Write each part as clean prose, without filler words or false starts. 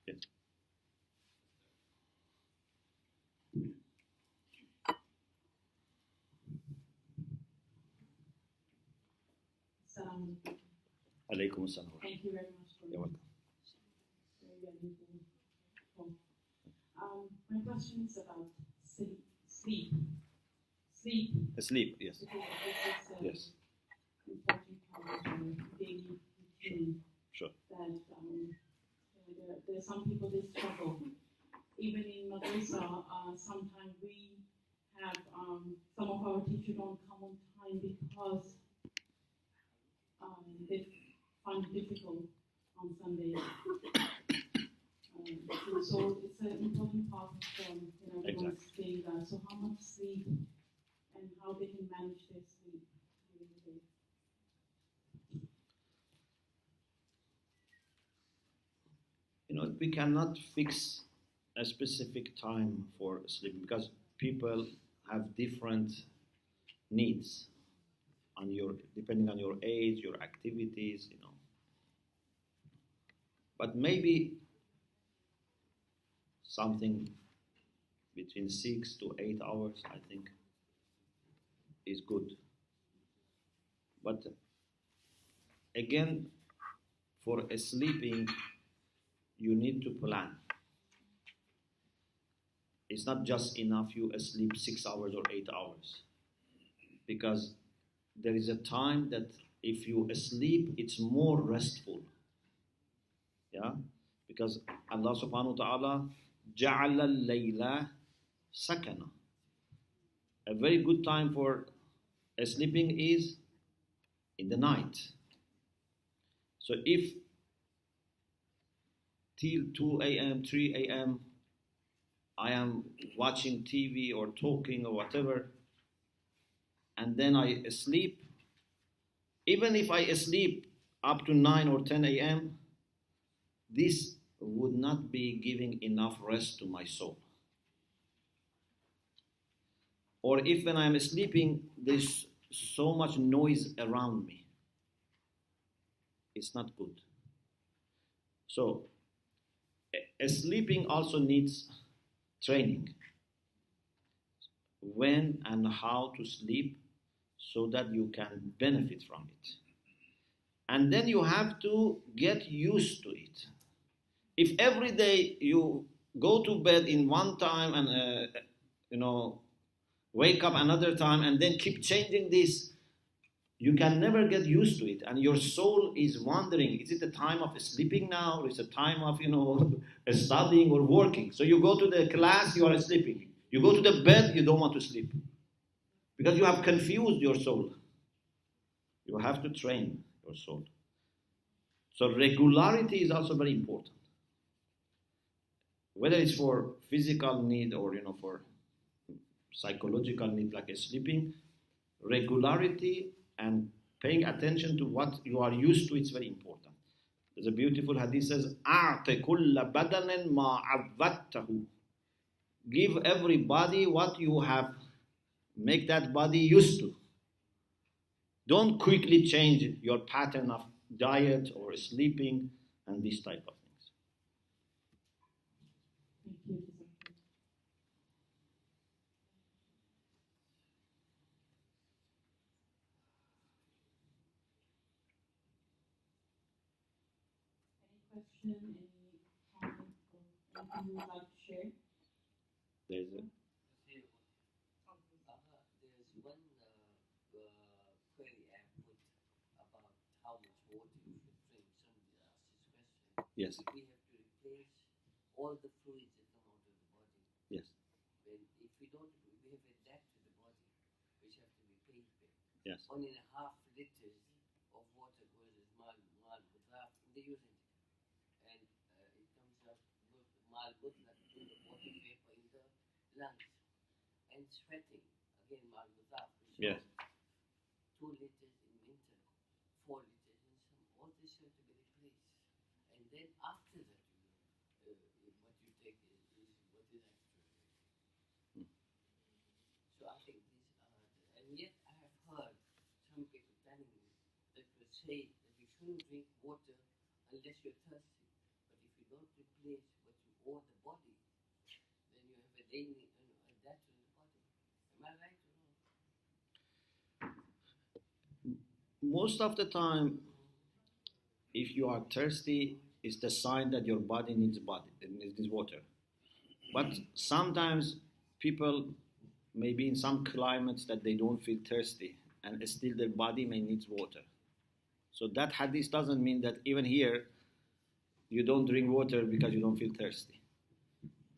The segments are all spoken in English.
Yes. Alaikum assalam. Thank you very much for You're welcome. very valuable talk. My question is about sleep. Asleep, yes. Because this is Yes. important part of your daily routine. Sure. That there are some people they struggle. Even in madrasa, sometimes we have some of our teachers don't come on time because they find it difficult on Sunday. So it's an important part of everyone's saying that. So how much sleep and how they can manage their sleep during the day. We cannot fix a specific time for sleep because people have different needs depending on your age, your activities, But maybe something between 6 to 8 hours, I think, is good. But again, for sleeping, you need to plan. It's not just enough you sleep 6 hours or 8 hours. Because there is a time that if you sleep, it's more restful. Yeah? Because Allah subhanahu wa ta'ala جَعَلَ اللَّيْلَ سَكَنًا. A very good time for sleeping is in the night. So if till 2 a.m., 3 a.m., I am watching TV or talking or whatever, and then I sleep, even if I sleep up to 9 or 10 a.m., this would not be giving enough rest to my soul. Or if when I'm sleeping, there's so much noise around me, it's not good. So, sleeping also needs training. When and how to sleep so that you can benefit from it. And then you have to get used to it. If every day you go to bed in one time and wake up another time and then keep changing this, you can never get used to it, and your soul is wondering, is it the time of sleeping now, or is it time of studying or working? So you go to the class, you are sleeping. You go to the bed, you don't want to sleep. Because you have confused your soul. You have to train your soul. So regularity is also very important. Whether it's for physical need or for psychological need like sleeping, regularity and paying attention to what you are used to is very important. There's a beautiful hadith says, أَعْطِ كُلَّ بَدَنٍ مَا عَوَّدْتَهُ. Give everybody what you have, make that body used to. Don't quickly change your pattern of diet or sleeping and this type of things. Thank you. Any question, any comment, or anything you would like to share? There's a There's one query I put about how much water you should drink. Somebody asked this question. yes, We have to replace all the fluids that come out of the body. yes, If we don't, we have a debt to the body, which have to be paid back. yes, 1.5 liters of water goes as mal mutlaq in the urine, and it comes up mal mutlaq in the water vapor in the lungs, and sweating again mal mutlaq. yes. 2 liters in winter, 4 liters in summer. All this have to be replaced, and then after that, what you take is what is extra. So I think these are, and yet I have heard some people telling me that will say that you shouldn't drink water unless you're thirsty. But if you don't replace most of the time, if you are thirsty, it's the sign that your body needs water. But sometimes people may be in some climates that they don't feel thirsty, and still their body may need water. So that hadith doesn't mean that even here you don't drink water because you don't feel thirsty.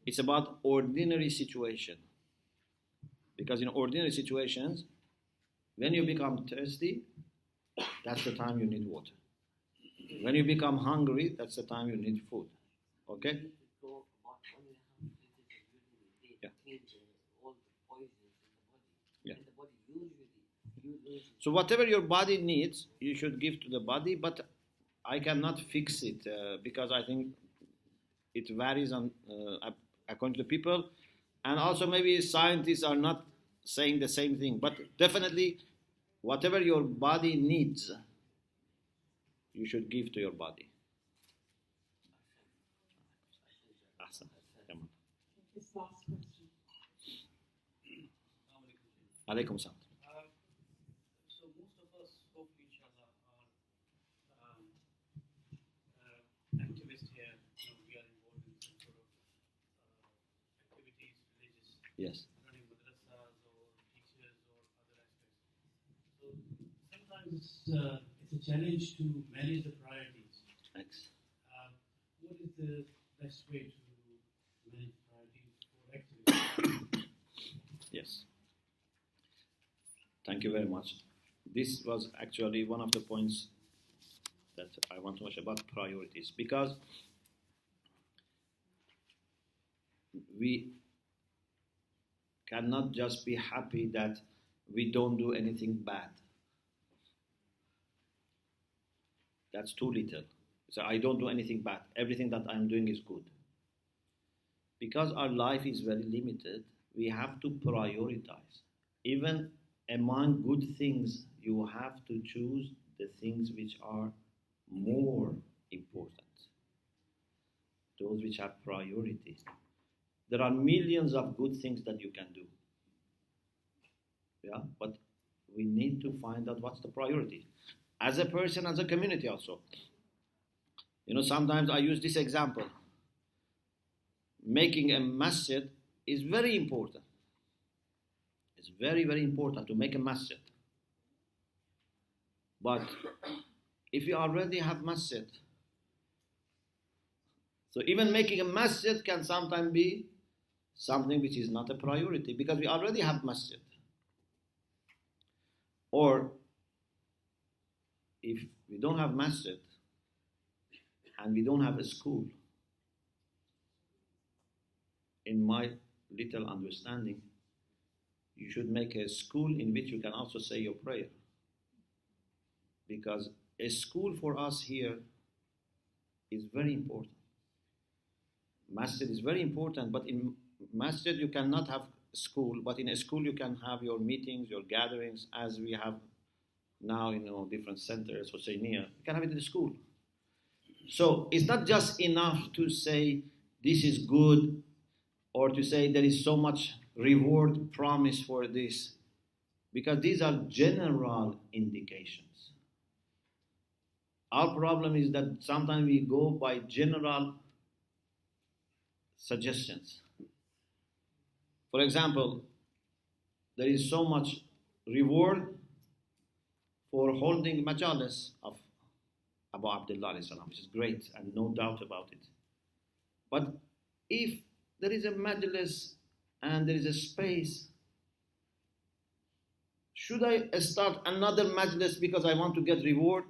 It's about ordinary situation. Because in ordinary situations, when you become thirsty, that's the time you need water. When you become hungry, that's the time you need food. Okay? Yeah. So whatever your body needs, you should give to the body, but I cannot fix it because I think it varies on according to the people, and also maybe scientists are not saying the same thing. But definitely, whatever your body needs, you should give to your body. Awesome. This last question. Alaikum salam. So most of us, hopefully, inshallah, are activists here. We are involved in some sort of activities, religious, Yes. running madrasas or teachers or other aspects. So sometimes it's a challenge to manage the priorities. Thanks. What is the best way to manage priorities for activists? Yes. Thank you very much. This was actually one of the points that I want to mention about priorities, because we cannot just be happy that we don't do anything bad. That's too little. So I don't do anything bad. Everything that I'm doing is good. Because our life is very limited, we have to prioritize. Even among good things, you have to choose the things which are more important, those which have priority. There are millions of good things that you can do. Yeah, but we need to find out what's the priority. As a person, as a community also. Sometimes I use this example. Making a masjid is very important. It's very, very important to make a masjid. But if you already have masjid, so even making a masjid can sometimes be something which is not a priority because we already have masjid. Or if we don't have masjid and we don't have a school, in my little understanding, you should make a school in which you can also say your prayer. Because a school for us here is very important. Masjid is very important, but in masjid you cannot have school, but in a school you can have your meetings, your gatherings, as we have now, different centers, Husseiniya. You can have it in the school. So it's not just enough to say this is good, or to say there is so much reward promised for this, because these are general indications. Our problem is that sometimes we go by general suggestions. For example, there is so much reward for holding majalis of Abu Abdullah, which is great and no doubt about it. But if there is a majlis and there is a space, should I start another majlis because I want to get reward?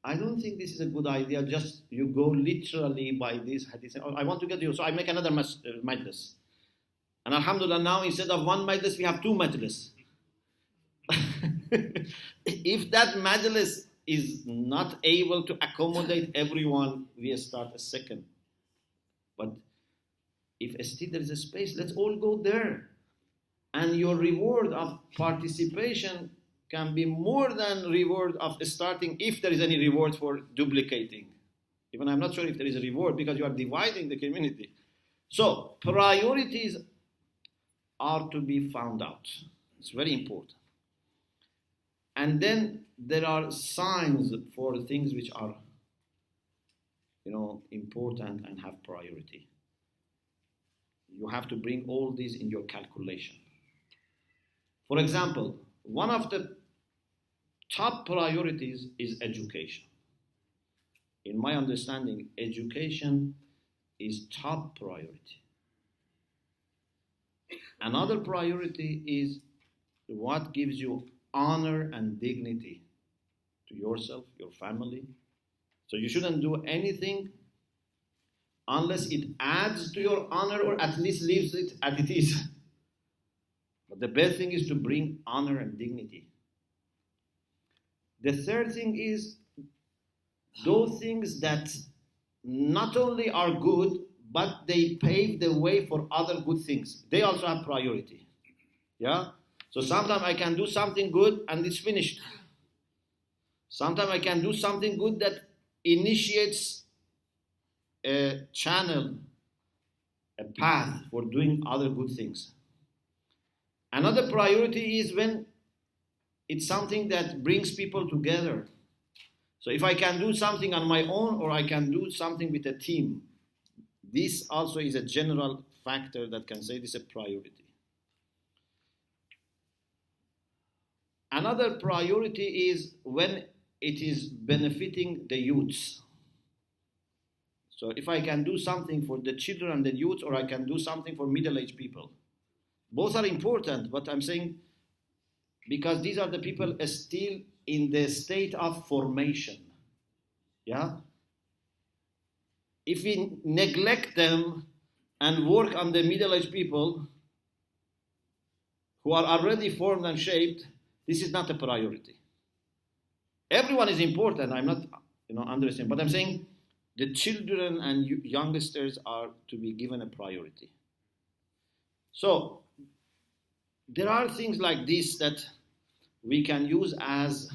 I don't think this is a good idea. Just you go literally by this hadith. Oh, I want to get you, so I make another majlis. And alhamdulillah, now instead of one majlis, we have two majlis. If that majlis is not able to accommodate everyone, we start a second. But if still there is a space, let's all go there. And your reward of participation can be more than reward of starting, if there is any reward for duplicating. Even I'm not sure if there is a reward because you are dividing the community. So priorities are to be found out. It's very important. And then there are signs for things which are, important and have priority. You have to bring all these in your calculation. For example, one of the top priorities is education. In my understanding, education is top priority. Another priority is what gives you honor and dignity to yourself, your family. So you shouldn't do anything unless it adds to your honor or at least leaves it as it is. But the best thing is to bring honor and dignity. The third thing is those things that not only are good, but they pave the way for other good things. They also have priority. Yeah? So sometimes I can do something good and it's finished. Sometimes I can do something good that initiates a channel, a path for doing other good things. Another priority is when it's something that brings people together. So if I can do something on my own or I can do something with a team, this also is a general factor that can say this is a priority. Another priority is when it is benefiting the youths. So if I can do something for the children and the youth, or I can do something for middle-aged people. Both are important, but I'm saying because these are the people still in the state of formation. Yeah? If we neglect them and work on the middle-aged people who are already formed and shaped, this is not a priority. Everyone is important. I'm not, understanding, but I'm saying the children and youngsters are to be given a priority. So there are things like this that we can use as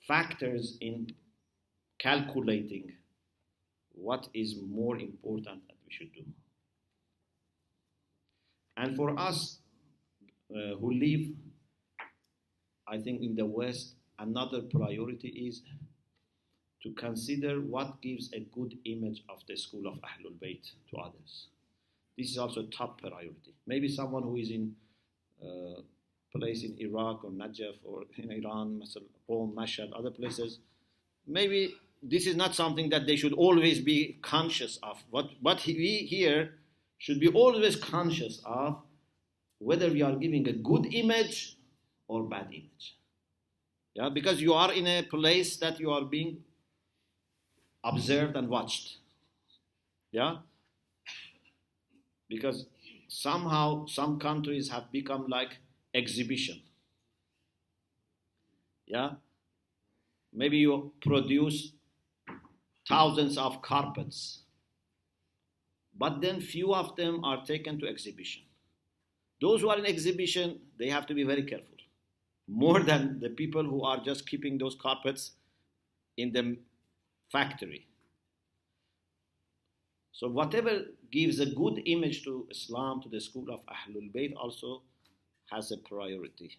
factors in calculating what is more important that we should do. And for us who live, I think in the West, another priority is to consider what gives a good image of the school of Ahlul Bayt to others. This is also top priority. Maybe someone who is in a place in Iraq or Najaf or in Iran, Qom, Mashhad, other places, maybe this is not something that they should always be conscious of. What we here should be always conscious of, whether we are giving a good image or bad image. Yeah, because you are in a place that you are being observed and watched. Yeah? Because somehow some countries have become like exhibition. Yeah? Maybe you produce thousands of carpets, but then few of them are taken to exhibition. Those who are in exhibition, they have to be very careful. More than the people who are just keeping those carpets in the factory. So whatever gives a good image to Islam, to the school of Ahlul Bayt, also has a priority.